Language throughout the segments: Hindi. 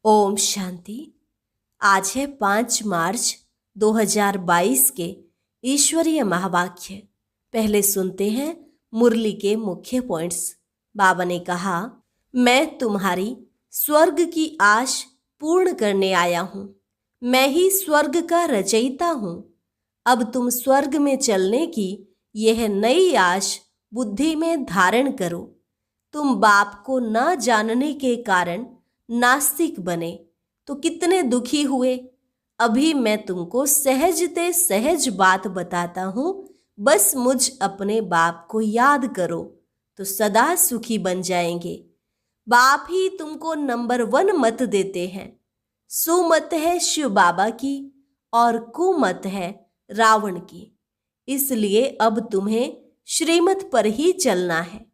ओम शांति। आज है 5 मार्च 2022 के ईश्वरीय महावाक्य। पहले सुनते हैं मुरली के मुख्य पॉइंट्स। बाबा ने कहा, मैं तुम्हारी स्वर्ग की आश पूर्ण करने आया हूँ। मैं ही स्वर्ग का रचयिता हूँ। अब तुम स्वर्ग में चलने की यह नई आश बुद्धि में धारण करो। तुम बाप को न जानने के कारण नास्तिक बने तो कितने दुखी हुए। अभी मैं तुमको सहजते सहज बात बताता हूँ। बस मुझ अपने बाप को याद करो तो सदा सुखी बन जाएंगे। बाप ही तुमको नंबर 1 मत देते हैं। सुमत है शिव बाबा की और कुमत है रावण की। इसलिए अब तुम्हें श्रीमत पर ही चलना है।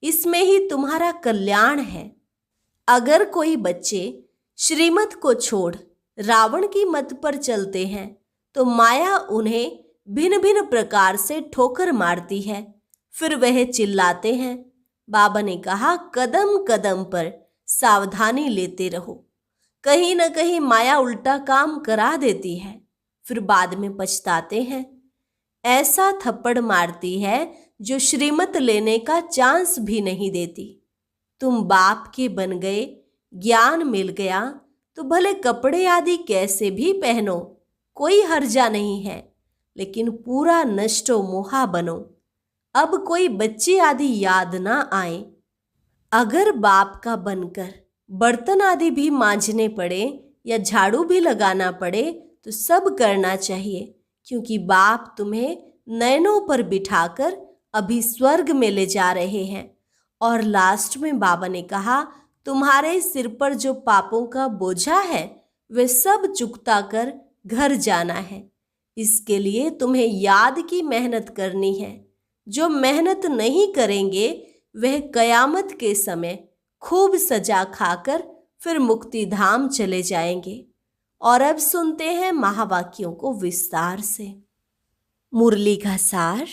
इसमें ही तुम्हारा कल्याण है। अगर कोई बच्चे श्रीमत को छोड़ रावण की मत पर चलते हैं तो माया उन्हें भिन्न भिन्न प्रकार से ठोकर मारती है। फिर वह चिल्लाते हैं। बाबा ने कहा, कदम कदम पर सावधानी लेते रहो। कहीं न कहीं माया उल्टा काम करा देती है, फिर बाद में पछताते हैं। ऐसा थप्पड़ मारती है जो श्रीमत लेने का चांस भी नहीं देती। तुम बाप के बन गए, ज्ञान मिल गया तो भले कपड़े आदि कैसे भी पहनो, कोई हर्जा नहीं है, लेकिन पूरा नष्टो मोहा बनो। अब कोई बच्चे आदि याद ना आए। अगर बाप का बनकर बर्तन आदि भी मांजने पड़े या झाड़ू भी लगाना पड़े तो सब करना चाहिए, क्योंकि बाप तुम्हें नयनों पर बिठाकर अभी स्वर्ग में ले जा रहे हैं। और लास्ट में बाबा ने कहा, तुम्हारे सिर पर जो पापों का बोझा है वे सब चुकता कर घर जाना है। इसके लिए तुम्हें याद की मेहनत करनी है। जो मेहनत नहीं करेंगे वह कयामत के समय खूब सजा खाकर फिर मुक्ति धाम चले जाएंगे। और अब सुनते हैं महावाक्यों को विस्तार से। मुरली का सार।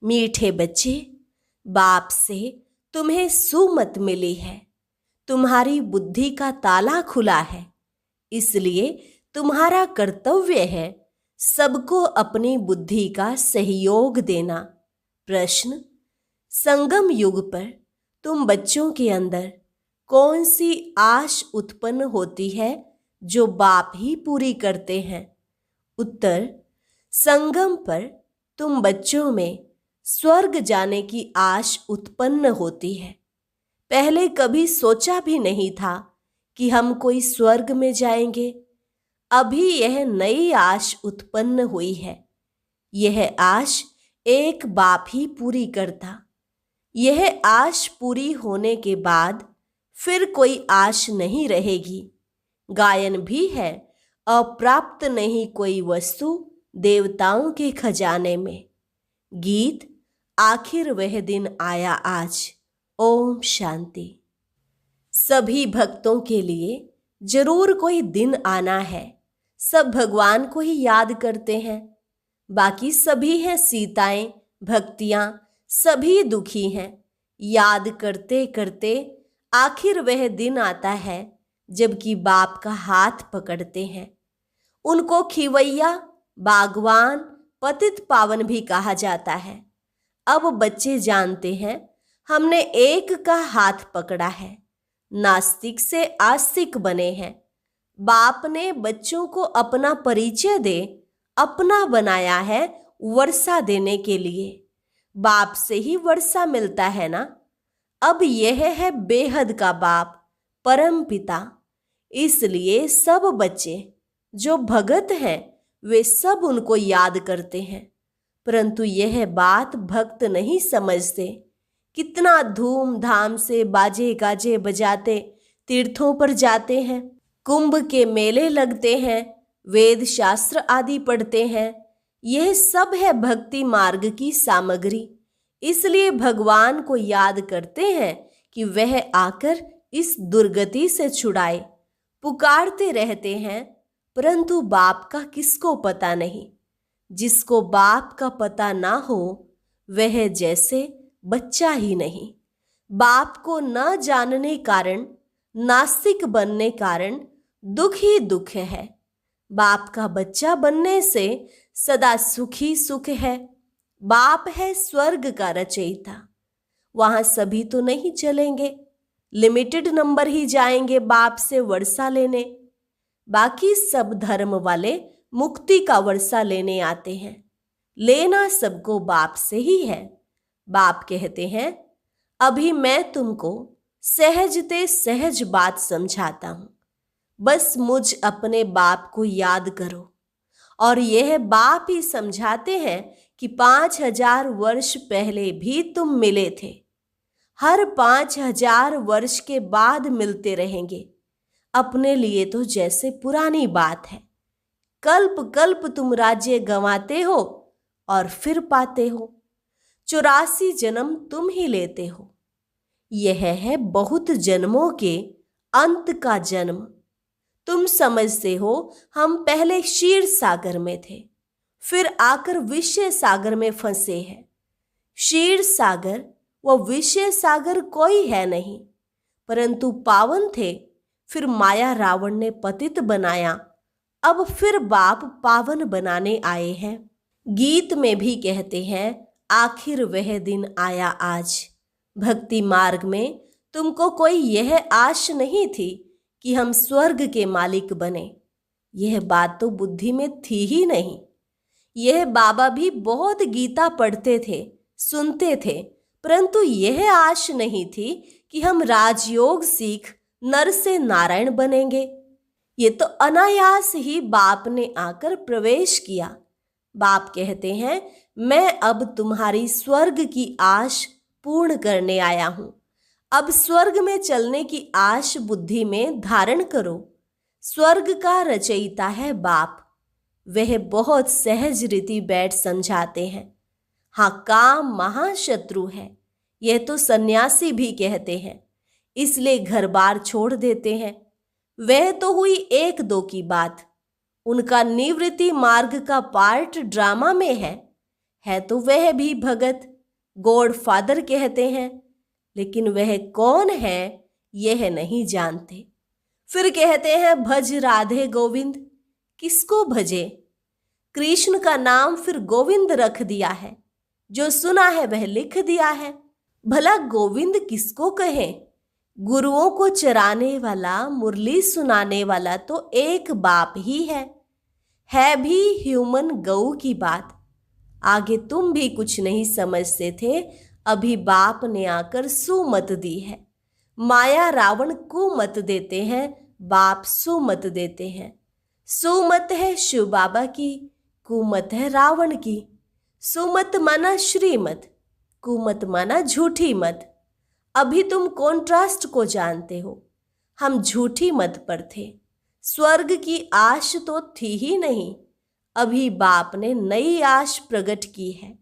मीठे बच्चे, बाप से तुम्हें सुमत मिली है। तुम्हारी बुद्धि का ताला खुला है, इसलिए तुम्हारा कर्तव्य है सबको अपनी बुद्धि का सहयोग देना। प्रश्न, संगम युग पर तुम बच्चों के अंदर कौन सी आश उत्पन्न होती है जो बाप ही पूरी करते हैं? उत्तर, संगम पर तुम बच्चों में स्वर्ग जाने की आश उत्पन्न होती है। पहले कभी सोचा भी नहीं था कि हम कोई स्वर्ग में जाएंगे। अभी यह नई आश उत्पन्न हुई है। यह आश एक बाप ही पूरी करता। यह आश पूरी होने के बाद फिर कोई आश नहीं रहेगी। गायन भी है, अप्राप्त नहीं कोई वस्तु देवताओं के खजाने में। गीत, आखिर वह दिन आया आज। ओम शांति। सभी भक्तों के लिए जरूर कोई दिन आना है। सब भगवान को ही याद करते हैं। बाकी सभी हैं सीताएं, भक्तियां, सभी दुखी हैं। याद करते करते आखिर वह दिन आता है जबकि बाप का हाथ पकड़ते हैं। उनको खिवैया, बागवान, पतित पावन भी कहा जाता है। अब बच्चे जानते हैं हमने एक का हाथ पकड़ा है। नास्तिक से आस्तिक बने हैं। बाप ने बच्चों को अपना परिचय दे अपना बनाया है वर्षा देने के लिए। बाप से ही वर्षा मिलता है ना। अब यह है बेहद का बाप, परम पिता। इसलिए सब बच्चे जो भगत हैं वे सब उनको याद करते हैं, परंतु यह बात भक्त नहीं समझते। कितना धूमधाम से बाजे गाजे बजाते तीर्थों पर जाते हैं, कुंभ के मेले लगते हैं, वेद शास्त्र आदि पढ़ते हैं। यह सब है भक्ति मार्ग की सामग्री। इसलिए भगवान को याद करते हैं कि वह आकर इस दुर्गति से छुड़ाए। पुकारते रहते हैं, परंतु बाप का किसको पता नहीं। जिसको बाप का पता ना हो वह जैसे बच्चा ही नहीं। बाप को न जानने कारण, नास्तिक बनने कारण दुख ही दुख है। बाप का बच्चा बनने से सदा सुखी सुख है। बाप है स्वर्ग का रचयिता। वहां सभी तो नहीं चलेंगे, लिमिटेड नंबर ही जाएंगे बाप से वर्षा लेने। बाकी सब धर्म वाले मुक्ति का वर्षा लेने आते हैं। लेना सबको बाप से ही है। बाप कहते हैं, अभी मैं तुमको सहजते सहज बात समझाता हूं। बस मुझ अपने बाप को याद करो। और यह बाप ही समझाते हैं कि 5000 वर्ष पहले भी तुम मिले थे। हर 5000 वर्ष के बाद मिलते रहेंगे। अपने लिए तो जैसे पुरानी बात है। कल्प कल्प तुम राज्य गंवाते हो और फिर पाते हो। 84 जन्म तुम ही लेते हो। यह है बहुत जन्मों के अंत का जन्म। तुम समझते हो हम पहले क्षीर सागर में थे, फिर आकर विषय सागर में फंसे हैं। क्षीर सागर व विषय सागर कोई है नहीं, परंतु पावन थे। फिर माया रावण ने पतित बनाया। अब फिर बाप पावन बनाने आए हैं। गीत में भी कहते हैं, आखिर वह दिन आया आज। भक्ति मार्ग में तुमको कोई यह आश नहीं थी कि हम स्वर्ग के मालिक बने। यह बात तो बुद्धि में थी ही नहीं। यह बाबा भी बहुत गीता पढ़ते थे, सुनते थे, परंतु यह आश नहीं थी कि हम राजयोग सीख नर से नारायण बनेंगे। ये तो अनायास ही बाप ने आकर प्रवेश किया। बाप कहते हैं, मैं अब तुम्हारी स्वर्ग की आश पूर्ण करने आया हूं। अब स्वर्ग में चलने की आश बुद्धि में धारण करो। स्वर्ग का रचयिता है बाप। वह बहुत सहज रीति बैठ समझाते हैं। हाँ, काम महाशत्रु है, यह तो सन्यासी भी कहते हैं, इसलिए घर बार छोड़ देते हैं। वह तो हुई 1-2 की बात। उनका निवृत्ति मार्ग का पार्ट ड्रामा में है तो वह भी भगत, गॉड फादर कहते हैं, लेकिन वह कौन है यह नहीं जानते। फिर कहते हैं, भज राधे गोविंद। किसको भजे? कृष्ण का नाम फिर गोविंद रख दिया है। जो सुना है वह लिख दिया है। भला गोविंद किसको कहे? गुरुओं को चराने वाला, मुरली सुनाने वाला तो एक बाप ही है भी ह्यूमन गऊ की बात। आगे तुम भी कुछ नहीं समझते थे, अभी बाप ने आकर सुमत दी है। माया रावण कुमत देते हैं, बाप सुमत देते हैं। सुमत है शिव बाबा की, कुमत है रावण की। सुमत माना श्रीमत, कुमत माना झूठी मत। अभी तुम कॉन्ट्रास्ट को जानते हो। हम झूठी मत पर थे। स्वर्ग की आश तो थी ही नहीं। अभी बाप ने नई आश प्रकट की है।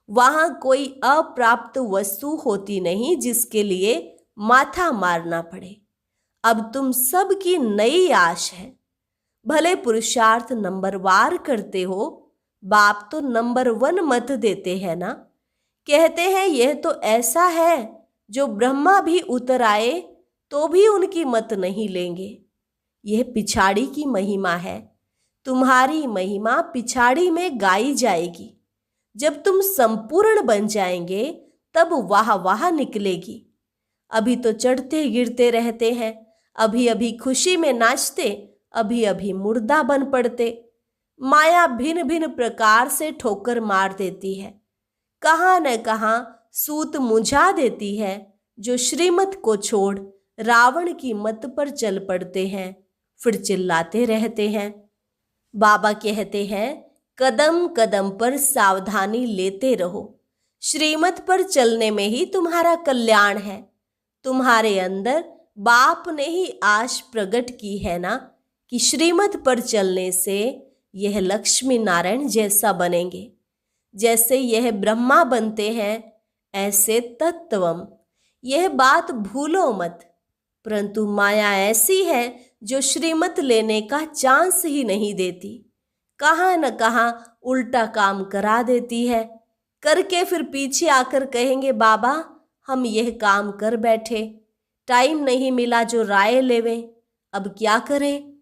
वहां कोई अप्राप्त वस्तु होती नहीं जिसके लिए माथा मारना पड़े। अब तुम सब की नई आश है। भले पुरुषार्थ नंबरवार करते हो, बाप तो नंबर 1 मत देते हैं ना। कहते हैं यह तो ऐसा है जो ब्रह्मा भी उतर आए तो भी उनकी मत नहीं लेंगे। यह पिछाड़ी की महिमा है। तुम्हारी महिमा पिछाड़ी में गाई जाएगी। जब तुम संपूर्ण बन जाएंगे तब वाह वाह निकलेगी। अभी तो चढ़ते गिरते रहते हैं। अभी अभी खुशी में नाचते, अभी अभी मुर्दा बन पड़ते। माया भिन्न भिन्न प्रकार से ठोकर मार देती है। कहाँ न कहाँ सूत मुझा देती है। जो श्रीमत को छोड़ रावण की मत पर चल पड़ते हैं, फिर चिल्लाते रहते हैं। बाबा कहते हैं, कदम कदम पर सावधानी लेते रहो। श्रीमत पर चलने में ही तुम्हारा कल्याण है। तुम्हारे अंदर बाप ने ही आश प्रकट की है ना कि श्रीमत पर चलने से यह लक्ष्मी नारायण जैसा बनेंगे। जैसे यह ब्रह्मा बनते हैं ऐसे तत्वम। यह बात भूलो मत। परंतु माया ऐसी है जो श्रीमत लेने का चांस ही नहीं देती। कहाँ न कहाँ उल्टा काम करा देती है। करके फिर पीछे आकर कहेंगे, बाबा हम यह काम कर बैठे, टाइम नहीं मिला जो राय लेवें, अब क्या करें।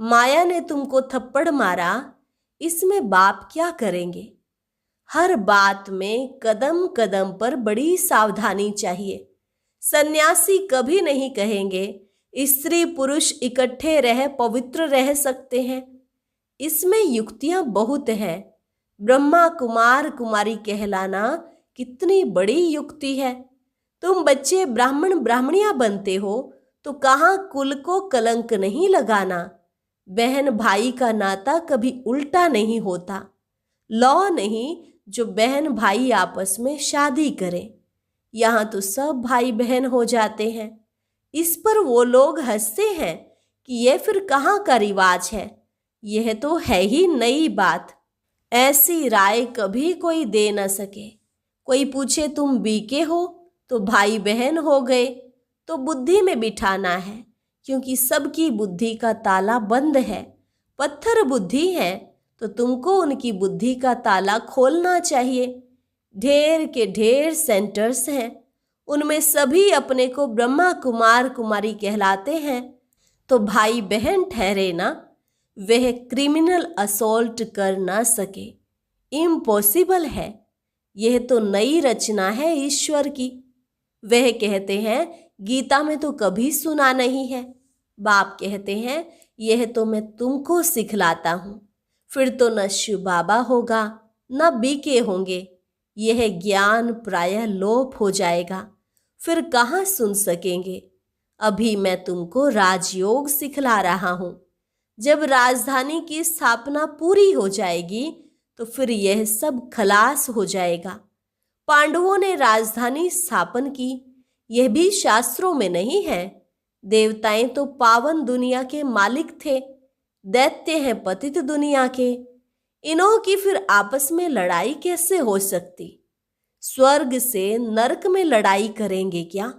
माया ने तुमको थप्पड़ मारा, इसमें बाप क्या करेंगे? हर बात में कदम कदम पर बड़ी सावधानी चाहिए। सन्यासी कभी नहीं कहेंगे स्त्री पुरुष इकट्ठे रह पवित्र रह सकते हैं। इसमें युक्तियां बहुत हैं। ब्रह्मा कुमार कुमारी कहलाना कितनी बड़ी युक्ति है। तुम बच्चे ब्राह्मण ब्राह्मणियां बनते हो तो कहाँ कुल को कलंक नहीं लगाना। बहन भाई का नाता कभी उल्टा नहीं होता। लॉ नहीं जो बहन भाई आपस में शादी करें। यहाँ तो सब भाई बहन हो जाते हैं। इस पर वो लोग हंसते हैं कि यह फिर कहाँ का रिवाज है, यह तो है ही नई बात। ऐसी राय कभी कोई दे न सके। कोई पूछे तुम बीके हो तो भाई बहन हो गए, तो बुद्धि में बिठाना है, क्योंकि सबकी बुद्धि का ताला बंद है। पत्थर बुद्धि है तो तुमको उनकी बुद्धि का ताला खोलना चाहिए। ढेर के ढेर सेंटर्स हैं, उनमें सभी अपने को ब्रह्मा कुमार कुमारी कहलाते हैं, तो भाई बहन ठहरे ना। वह क्रिमिनल असॉल्ट कर ना सके, इम्पॉसिबल है। यह तो नई रचना है ईश्वर की। वह कहते हैं गीता में तो कभी सुना नहीं है। बाप कहते हैं यह तो मैं तुमको सिखलाता हूँ। फिर तो न शिव बाबा होगा न बीके होंगे। यह ज्ञान प्रायः लोप हो जाएगा, फिर कहाँ सुन सकेंगे। अभी मैं तुमको राजयोग सिखला रहा हूँ। जब राजधानी की स्थापना पूरी हो जाएगी तो फिर यह सब खलास हो जाएगा। पांडवों ने राजधानी स्थापन की, यह भी शास्त्रों में नहीं है। देवताएं तो पावन दुनिया के मालिक थे, दैत्य हैं पतित दुनिया के। इन्हों की फिर आपस में लड़ाई कैसे हो सकती? स्वर्ग से नरक में लड़ाई करेंगे क्या?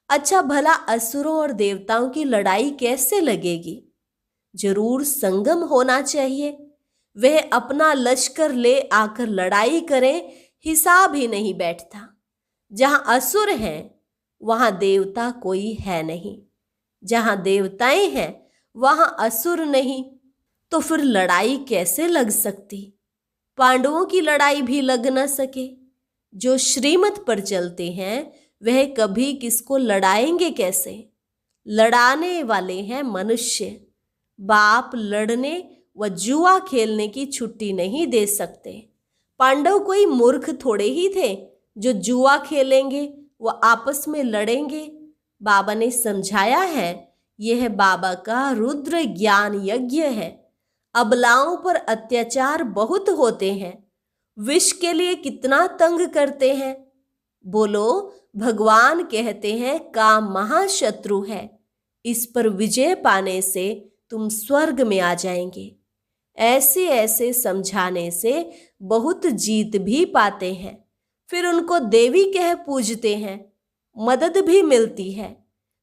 अच्छा भला असुरों और देवताओं की लड़ाई कैसे लगेगी? जरूर संगम होना चाहिए। वह अपना लश्कर ले आकर लड़ाई करें, हिसाब ही नहीं बैठता। जहां असुर हैं वहां देवता कोई है नहीं, जहां देवताएं हैं वहां असुर नहीं, तो फिर लड़ाई कैसे लग सकती? पांडवों की लड़ाई भी लग न सके। जो श्रीमत पर चलते हैं वह कभी किसको लड़ाएंगे कैसे? लड़ाने वाले हैं मनुष्य। बाप लड़ने व जुआ खेलने की छुट्टी नहीं दे सकते। पांडव कोई मूर्ख थोड़े ही थे जो जुआ खेलेंगे व आपस में लड़ेंगे। बाबा ने समझाया है यह बाबा का रुद्र ज्ञान यज्ञ है। अबलाओं पर अत्याचार बहुत होते हैं, विष के लिए कितना तंग करते हैं। बोलो, भगवान कहते हैं काम महाशत्रु है, इस पर विजय पाने से तुम स्वर्ग में आ जाएंगे। ऐसे ऐसे समझाने से बहुत जीत भी पाते हैं। फिर उनको देवी कह पूजते हैं, मदद भी मिलती है।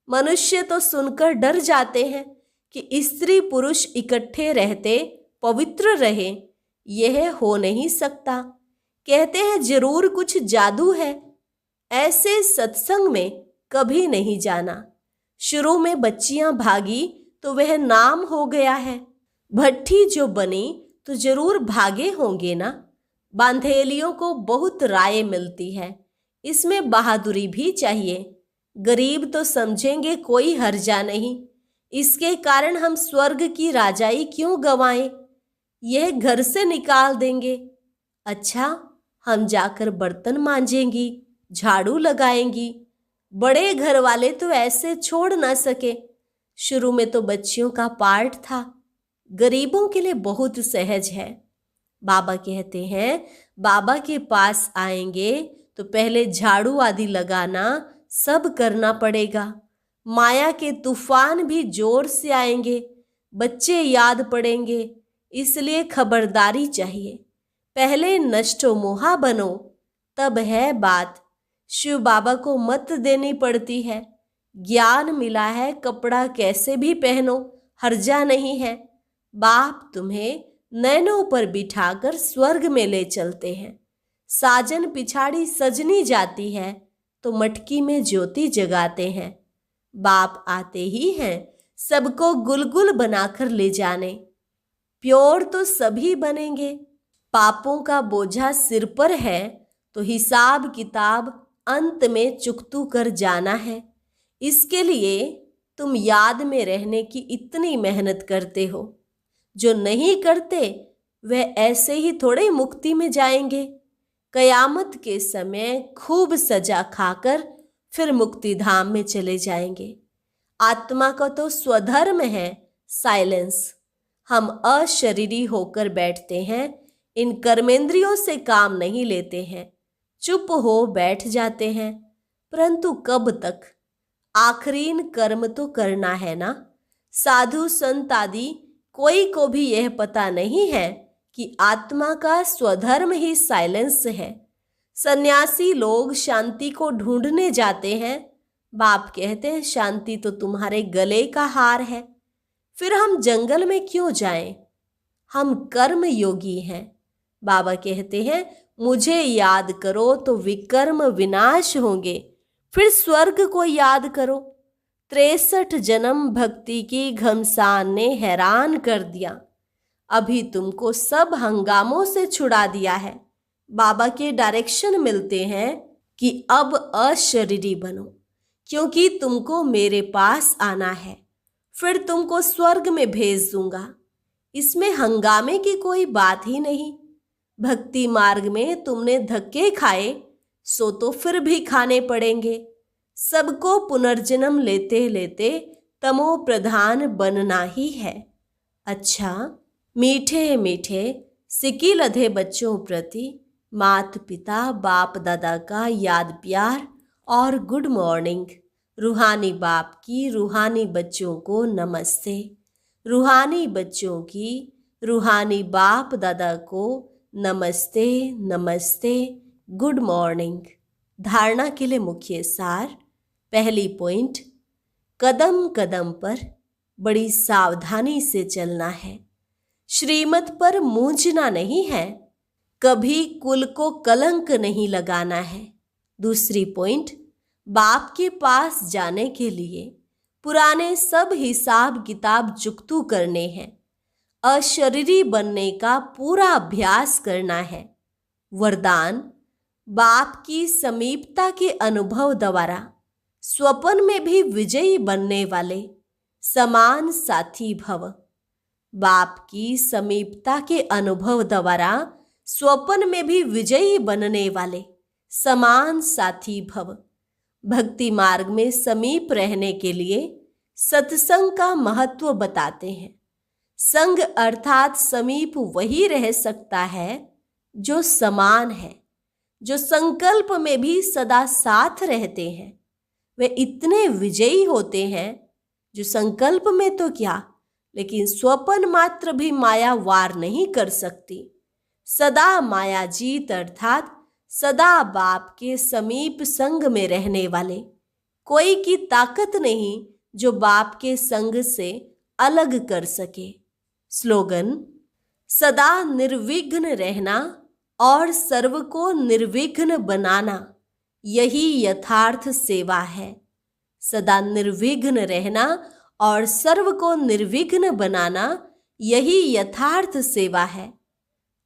मनुष्य तो सुनकर डर जाते हैं कि स्त्री पुरुष इकट्ठे रहते पवित्र रहें। यह हो नहीं सकता। कहते हैं जरूर कुछ जादू है। ऐसे सत्संग में कभी नहीं जाना। शुरू में बच्चियां भागी तो वह नाम हो गया है। भट्ठी जो बनी तो जरूर भागे होंगे ना। बांधेलियों को बहुत राय मिलती है, इसमें बहादुरी भी चाहिए। गरीब तो समझेंगे कोई हर्जा नहीं, इसके कारण हम स्वर्ग की राजाई क्यों गंवाएं? यह घर से निकाल देंगे। अच्छा, हम जाकर बर्तन मांजेंगी, झाड़ू लगाएंगी। बड़े घर वाले तो ऐसे छोड़ ना सके। शुरू में तो बच्चियों का पार्ट था, गरीबों के लिए बहुत सहज है। बाबा कहते हैं बाबा के पास आएंगे तो पहले झाड़ू आदि लगाना सब करना पड़ेगा। माया के तूफान भी जोर से आएंगे, बच्चे याद पड़ेंगे, इसलिए खबरदारी चाहिए। पहले नष्टो मोहा बनो, तब है बात। शिव बाबा को मत देनी पड़ती है। ज्ञान मिला है, कपड़ा कैसे भी पहनो, हर्जा नहीं है। बाप तुम्हें नैनों पर बिठाकर स्वर्ग में ले चलते हैं। साजन पिछाड़ी सजनी जाती है तो मटकी में ज्योति जगाते हैं। बाप आते ही हैं सबको गुलगुल बनाकर ले जाने। प्योर तो सभी बनेंगे। पापों का बोझा सिर पर है तो हिसाब किताब अंत में चुकतू कर जाना है। इसके लिए तुम याद में रहने की इतनी मेहनत करते हो। जो नहीं करते वह ऐसे ही थोड़े मुक्ति में जाएंगे। कयामत के समय खूब सजा खाकर फिर मुक्ति धाम में चले जाएंगे। आत्मा का तो स्वधर्म है साइलेंस। हम अशरीरी होकर बैठते हैं, इन कर्मेंद्रियों से काम नहीं लेते हैं, चुप हो बैठ जाते हैं। परंतु कब तक? आखरीन कर्म तो करना है ना। साधु संत आदि कोई को भी यह पता नहीं है कि आत्मा का स्वधर्म ही साइलेंस है। सन्यासी लोग शांति को ढूंढने जाते हैं। बाप कहते हैं शांति तो तुम्हारे गले का हार है। फिर हम जंगल में क्यों जाएं? हम कर्म योगी हैं। बाबा कहते हैं मुझे याद करो तो विकर्म विनाश होंगे। फिर स्वर्ग को याद करो। 63 जन्म भक्ति की घमसान ने हैरान कर दिया। अभी तुमको सब हंगामों से छुड़ा दिया है। बाबा के डायरेक्शन मिलते हैं कि अब अशरीरी बनो, क्योंकि तुमको मेरे पास आना है। फिर तुमको स्वर्ग में भेज दूंगा। इसमें हंगामे की कोई बात ही नहीं। भक्ति मार्ग में तुमने धक्के खाए सो तो फिर भी खाने पड़ेंगे। सबको पुनर्जन्म लेते लेते तमो प्रधान बनना ही है। अच्छा, मीठे मीठे सिकी लधे बच्चों प्रति माता पिता बाप दादा का याद प्यार और गुड मॉर्निंग। रूहानी बाप की रूहानी बच्चों को नमस्ते। रूहानी बच्चों की रूहानी बाप दादा को नमस्ते नमस्ते, गुड मॉर्निंग। धारणा के लिए मुख्य सार। पहली पॉइंट, कदम कदम पर बड़ी सावधानी से चलना है। श्रीमत पर मूंझना नहीं है। कभी कुल को कलंक नहीं लगाना है। दूसरी पॉइंट, बाप के पास जाने के लिए पुराने सब हिसाब किताब चुकतू करने हैं। अशरीरी बनने का पूरा अभ्यास करना है। वरदान, बाप की समीपता के अनुभव द्वारा स्वप्न में भी विजयी बनने वाले समान साथी भव। बाप की समीपता के अनुभव द्वारा स्वप्न में भी विजयी बनने वाले समान साथी भव। भक्ति मार्ग में समीप रहने के लिए सत्संग का महत्व बताते हैं। संग अर्थात समीप वही रह सकता है जो समान है, जो संकल्प में भी सदा साथ रहते हैं। वे इतने विजयी होते हैं जो संकल्प में तो क्या, लेकिन स्वप्न मात्र भी माया वार नहीं कर सकती। सदा माया जीत अर्थात सदा बाप के समीप संग में रहने वाले। कोई की ताकत नहीं जो बाप के संग से अलग कर सके। स्लोगन, सदा निर्विघ्न रहना और सर्व को निर्विघ्न बनाना, यही यथार्थ सेवा है। सदा निर्विघ्न रहना और सर्व को निर्विघ्न बनाना, यही यथार्थ सेवा है।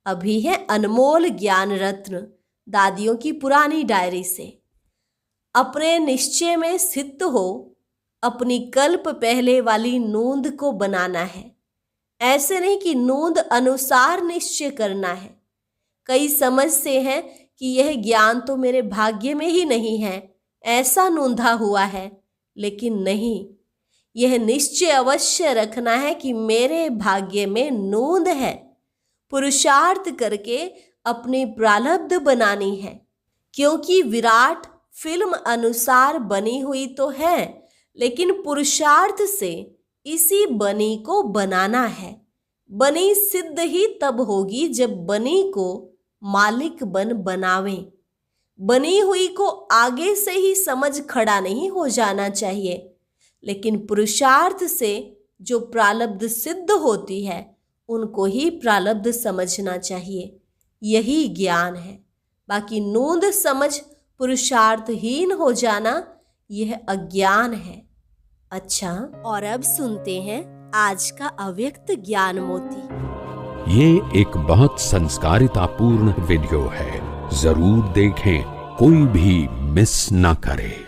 अभी है अनमोल ज्ञान रत्न दादियों की पुरानी डायरी से। अपने निश्चय में स्थित हो, अपनी कल्प पहले वाली नोंद को बनाना है। ऐसे नहीं कि नोंद अनुसार निश्चय करना है। कई समझते हैं कि यह ज्ञान तो मेरे भाग्य में ही नहीं है, ऐसा नोंधा हुआ है, लेकिन नहीं, यह निश्चय अवश्य रखना है कि मेरे भाग्य में नोंद है। पुरुषार्थ करके अपनी प्रारब्ध बनानी है, क्योंकि विराट फिल्म अनुसार बनी हुई तो है, लेकिन पुरुषार्थ से इसी बनी को बनाना है। बनी सिद्ध ही तब होगी जब बनी को मालिक बन बनावें। बनी हुई को आगे से ही समझ खड़ा नहीं हो जाना चाहिए, लेकिन पुरुषार्थ से जो प्रारब्ध सिद्ध होती है उनको ही प्रारब्ध समझना चाहिए। यही ज्ञान है। बाकी नोंद समझ पुरुषार्थहीन हो जाना, यह अज्ञान है। अच्छा, और अब सुनते हैं आज का अव्यक्त ज्ञान मोती। ये एक बहुत संस्कारितापूर्ण वीडियो है, जरूर देखें, कोई भी मिस ना करे।